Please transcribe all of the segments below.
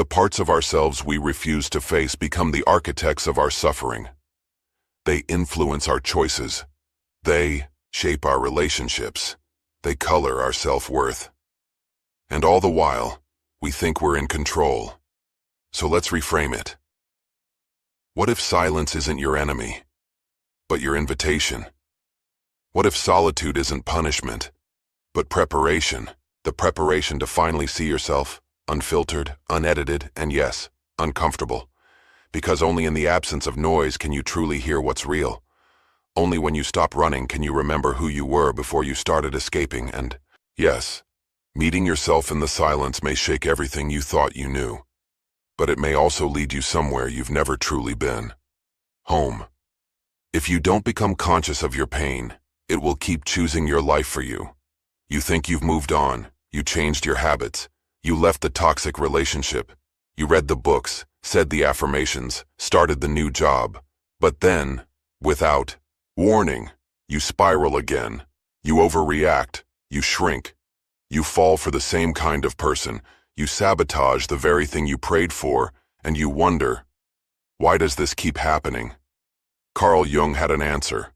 The parts of ourselves we refuse to face become the architects of our suffering. They influence our choices. They shape our relationships. They color our self-worth. And all the while, we think we're in control. So let's reframe it. What if silence isn't your enemy, but your invitation? What if solitude isn't punishment, but preparation? The preparation to finally see yourself, unfiltered, unedited, and yes, uncomfortable. Because only in the absence of noise can you truly hear what's real. Only when you stop running can you remember who you were before you started escaping. And yes, meeting yourself in the silence may shake everything you thought you knew, but it may also lead you somewhere you've never truly been. Home. If you don't become conscious of your pain, it will keep choosing your life for you. You think you've moved on, you changed your habits, you left the toxic relationship, you read the books, said the affirmations, started the new job, but then, without warning, you spiral again, you overreact, you shrink, you fall for the same kind of person, you sabotage the very thing you prayed for, and you wonder, why does this keep happening? Carl Jung had an answer,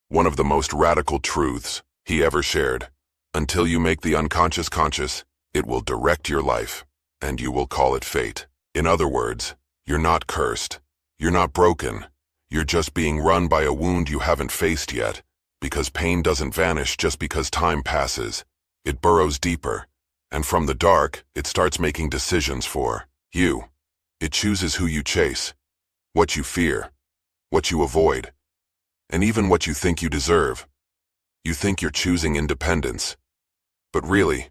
one of the most radical truths he ever shared. Until you make the unconscious conscious, it will direct your life, and you will call it fate. In other words, you're not cursed, you're not broken, you're just being run by a wound you haven't faced yet, because pain doesn't vanish just because time passes. It burrows deeper, and from the dark, it starts making decisions for you. It chooses who you chase, what you fear, what you avoid, and even what you think you deserve. You think you're choosing independence, but really,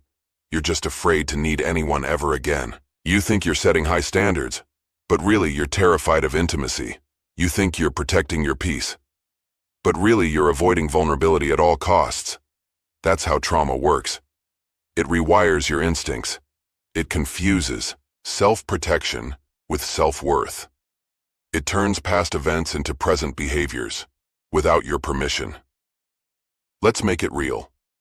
you're just afraid to need anyone ever again. You think you're setting high standards, but really you're terrified of intimacy. You think you're protecting your peace, but really you're avoiding vulnerability at all costs. That's how trauma works. It rewires your instincts. It confuses self-protection with self-worth. It turns past events into present behaviors, without your permission. Let's make it real.